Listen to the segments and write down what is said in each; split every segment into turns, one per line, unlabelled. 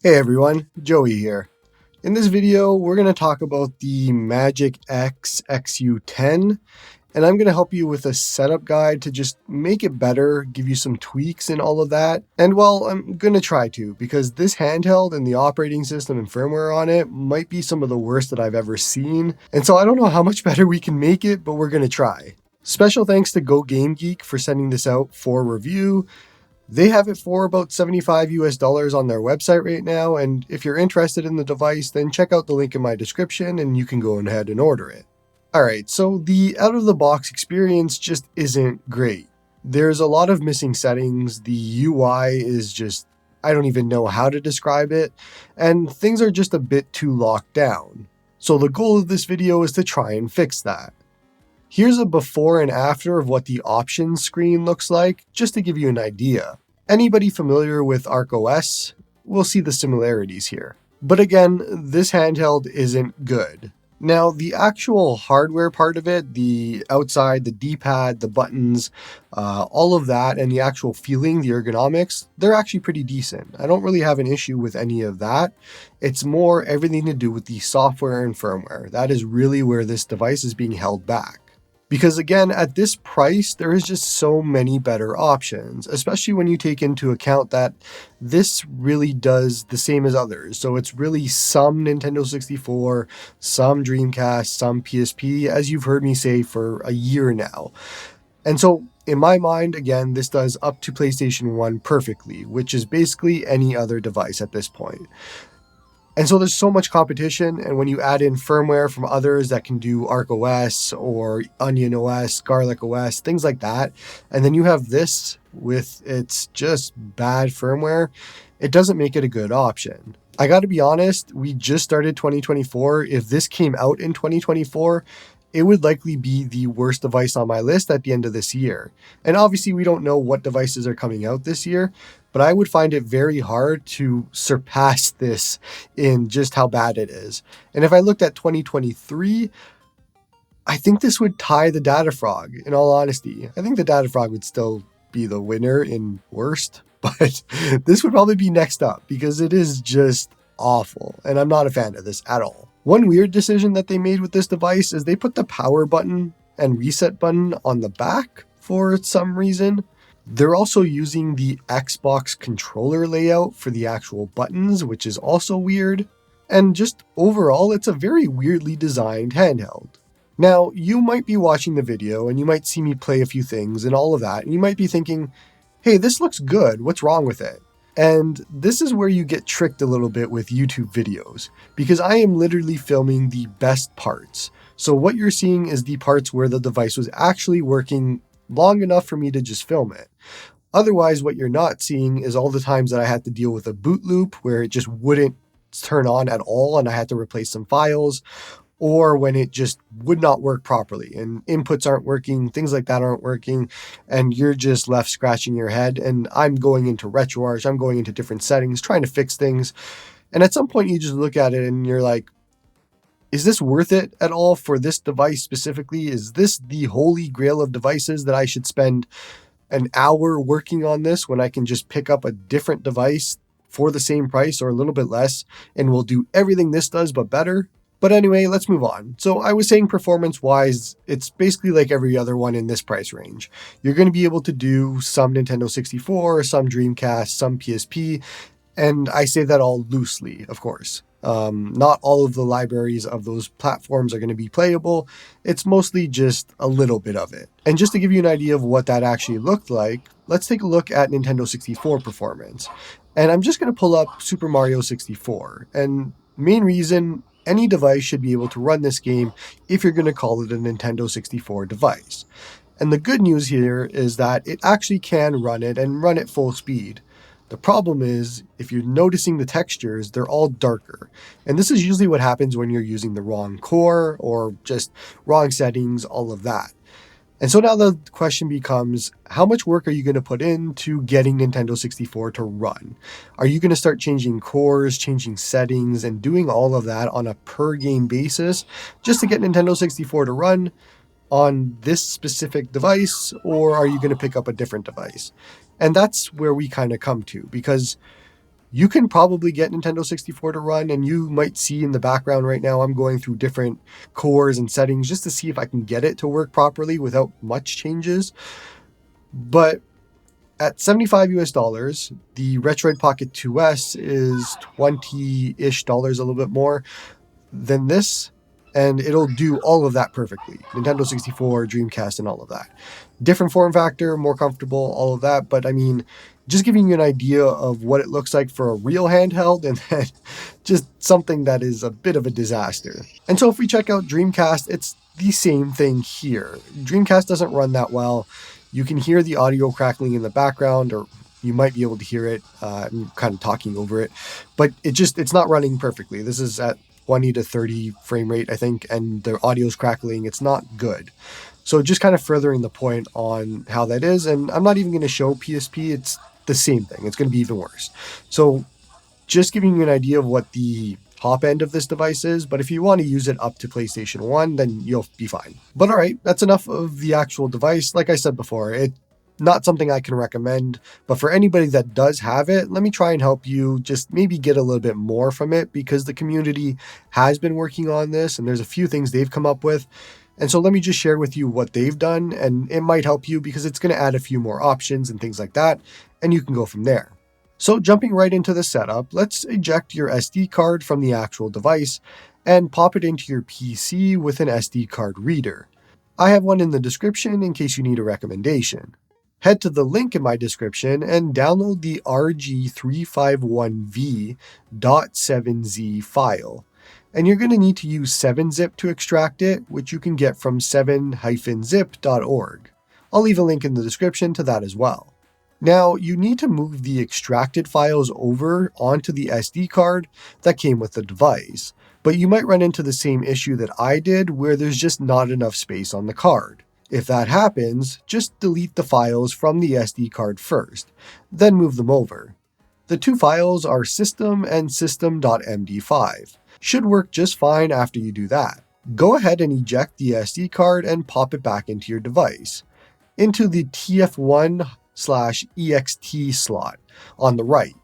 Hey everyone, Joey here. In this video, we're going to talk about the Magicx XU10, and I'm going to help you with a setup guide to just make it better, give you some tweaks and all of that. And well, I'm going to try to, because this handheld and the operating system and firmware on it might be some of the worst that I've ever seen. And so I don't know how much better we can make it, but we're going to try. Special thanks to GoGameGeek for sending this out for review. They have it for about $75 on their website right now, and if you're interested in the device, then check out the link in my description and you can go ahead and order it. Alright, so the out-of-the-box experience just isn't great. There's a lot of missing settings, the UI is just, I don't even know how to describe it, and things are just a bit too locked down. So the goal of this video is to try and fix that. Here's a before and after of what the options screen looks like, just to give you an idea. Anybody familiar with ArcOS will see the similarities here. But again, this handheld isn't good. Now, the actual hardware part of it, the outside, the D-pad, the buttons, all of that, and the actual feeling, the ergonomics, they're actually pretty decent. I don't really have an issue with any of that. It's more everything to do with the software and firmware. That is really where this device is being held back. Because again, at this price, there is just so many better options, especially when you take into account that this really does the same as others. So it's really some Nintendo 64, some Dreamcast, some PSP, as you've heard me say for a year now. And so in my mind, again, this does up to PlayStation 1 perfectly, which is basically any other device at this point. And so there's so much competition, and when you add in firmware from others that can do ArcOS or Onion OS, Garlic OS, things like that, and then you have this with its just bad firmware, it doesn't make it a good option. I gotta be honest, we just started 2024. If this came out in 2024, it would likely be the worst device on my list at the end of this year. And obviously we don't know what devices are coming out this year, but I would find it very hard to surpass this in just how bad it is. And if I looked at 2023, I think this would tie the Data Frog, in all honesty. I think the Data Frog would still be the winner in worst, but this would probably be next up because it is just awful. And I'm not a fan of this at all. One weird decision that they made with this device is they put the power button and reset button on the back for some reason. They're also using the Xbox controller layout for the actual buttons, which is also weird. And just overall, it's a very weirdly designed handheld. Now, you might be watching the video and you might see me play a few things and all of that, and you might be thinking, hey, this looks good, what's wrong with it? And this is where you get tricked a little bit with YouTube videos, because I am literally filming the best parts. So what you're seeing is the parts where the device was actually working long enough for me to just film it. Otherwise, what you're not seeing is all the times that I had to deal with a boot loop where it just wouldn't turn on at all and I had to replace some files, or when it just would not work properly and inputs aren't working, things like that aren't working, and you're just left scratching your head. And I'm going into RetroArch, I'm going into different settings, trying to fix things. And at some point you just look at it and you're like, is this worth it at all for this device specifically? Is this the holy grail of devices that I should spend an hour working on this when I can just pick up a different device for the same price or a little bit less and will do everything this does but better? But anyway, let's move on. So I was saying performance-wise, it's basically like every other one in this price range. You're going to be able to do some Nintendo 64, some Dreamcast, some PSP, and I say that all loosely, of course. Not all of the libraries of those platforms are going to be playable. It's mostly just a little bit of it. And just to give you an idea of what that actually looked like, let's take a look at Nintendo 64 performance. And I'm just going to pull up Super Mario 64. And main reason, any device should be able to run this game if you're going to call it a Nintendo 64 device. And the good news here is that it actually can run it and run at full speed. The problem is, if you're noticing the textures, they're all darker. And this is usually what happens when you're using the wrong core or just wrong settings, all of that. And so now the question becomes, how much work are you going to put into getting Nintendo 64 to run? Are you going to start changing cores, changing settings, and doing all of that on a per game basis just to get Nintendo 64 to run on this specific device? Or are you going to pick up a different device? And that's where we kind of come to, because You can probably get Nintendo 64 to run, and you might see in the background right now, I'm going through different cores and settings just to see if I can get it to work properly without much changes. But at 75 US dollars, the Retroid Pocket 2S is 20-ish dollars, a little bit more than this, and it'll do all of that perfectly. Nintendo 64, Dreamcast, and all of that. Different form factor, more comfortable, all of that. But I mean, just giving you an idea of what it looks like for a real handheld, and then just something that is a bit of a disaster. And so if we check out Dreamcast, it's the same thing here. Dreamcast doesn't run that well. You can hear the audio crackling in the background, or you might be able to hear it. I'm kind of talking over it, but it's not running perfectly. This is at 20 to 30 frame rate, I think, and the audio's crackling. It's not good. So just kind of furthering the point on how that is. And I'm not even going to show PSP. It's the same thing. It's going to be even worse. So just giving you an idea of what the top end of this device is, but if you want to use it up to PlayStation 1, then you'll be fine. But all right, that's enough of the actual device. Like I said before, it's not something I can recommend, but for anybody that does have it, let me try and help you just maybe get a little bit more from it, because the community has been working on this and there's a few things they've come up with. And so let me just share with you what they've done, and it might help you because it's going to add a few more options and things like that, and you can go from there. So jumping right into the setup, let's eject your SD card from the actual device and pop it into your PC with an SD card reader. I have one in the description in case you need a recommendation. Head to the link in my description and download the RG351V.7z file. And you're going to need to use 7-zip to extract it, which you can get from 7-zip.org. I'll leave a link in the description to that as well. Now, you need to move the extracted files over onto the SD card that came with the device, but you might run into the same issue that I did, where there's just not enough space on the card. If that happens, just delete the files from the SD card first, then move them over. The two files are system and system.md5. Should work just fine after you do that. Go ahead and eject the SD card and pop it back into your device, into the TF1/EXT slot on the right.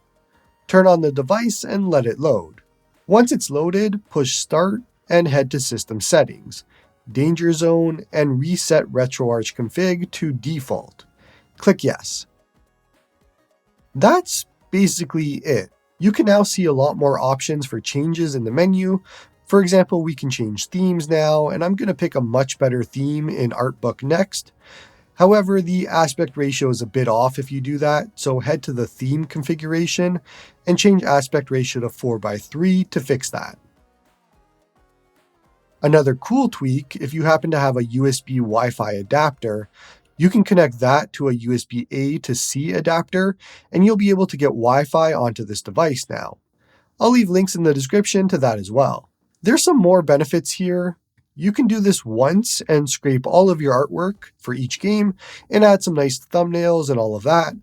Turn on the device and let it load. Once it's loaded, push start and head to System Settings, Danger Zone, and reset RetroArch config to default. Click yes. That's basically it. You can now see a lot more options for changes in the menu. For example, we can change themes now, and I'm going to pick a much better theme in Artbook next. However, the aspect ratio is a bit off if you do that, so head to the theme configuration and change aspect ratio to 4:3 to fix that. Another cool tweak, if you happen to have a USB Wi-Fi adapter, you can connect that to a USB A to C adapter, and you'll be able to get Wi-Fi onto this device now. I'll leave links in the description to that as well. There's some more benefits here. You can do this once and scrape all of your artwork for each game and add some nice thumbnails and all of that.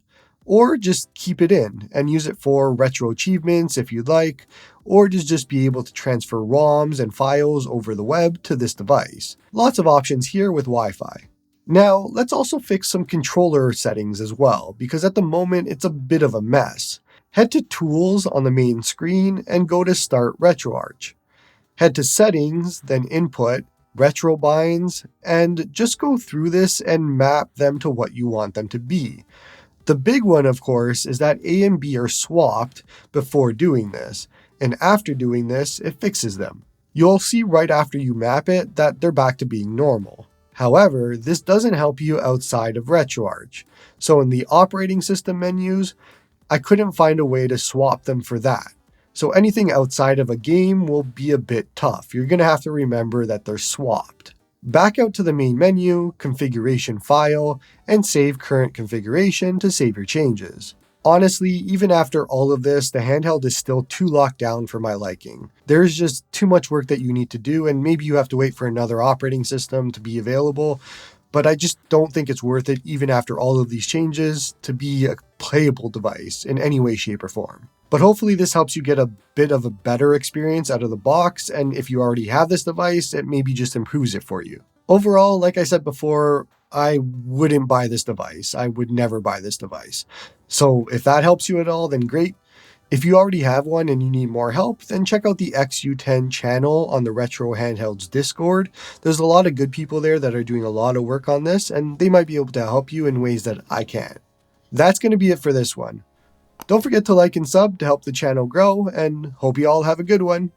Or just keep it in and use it for retro achievements if you'd like, or just be able to transfer ROMs and files over the web to this device. Lots of options here with Wi-Fi. Now, let's also fix some controller settings as well, because at the moment it's a bit of a mess. Head to Tools on the main screen and go to Start RetroArch. Head to Settings, then Input, Retro Binds, and just go through this and map them to what you want them to be. The big one, of course, is that A and B are swapped before doing this, and after doing this, it fixes them. You'll see right after you map it that they're back to being normal. However, this doesn't help you outside of RetroArch. So in the operating system menus, I couldn't find a way to swap them for that. So anything outside of a game will be a bit tough. You're going to have to remember that they're swapped. Back out to the main menu, Configuration File, and save current configuration to save your changes. Honestly, even after all of this, the handheld is still too locked down for my liking. There's just too much work that you need to do, and maybe you have to wait for another operating system to be available, but I just don't think it's worth it, even after all of these changes, to be a playable device in any way, shape, or form. But hopefully this helps you get a bit of a better experience out of the box, and if you already have this device, it maybe just improves it for you. Overall, like I said before, I wouldn't buy this device. I would never buy this device. So if that helps you at all, then great. If you already have one and you need more help, then check out the XU10 channel on the Retro Handhelds Discord. There's a lot of good people there that are doing a lot of work on this, and they might be able to help you in ways that I can't. That's going to be it for this one. Don't forget to like and sub to help the channel grow, and hope you all have a good one.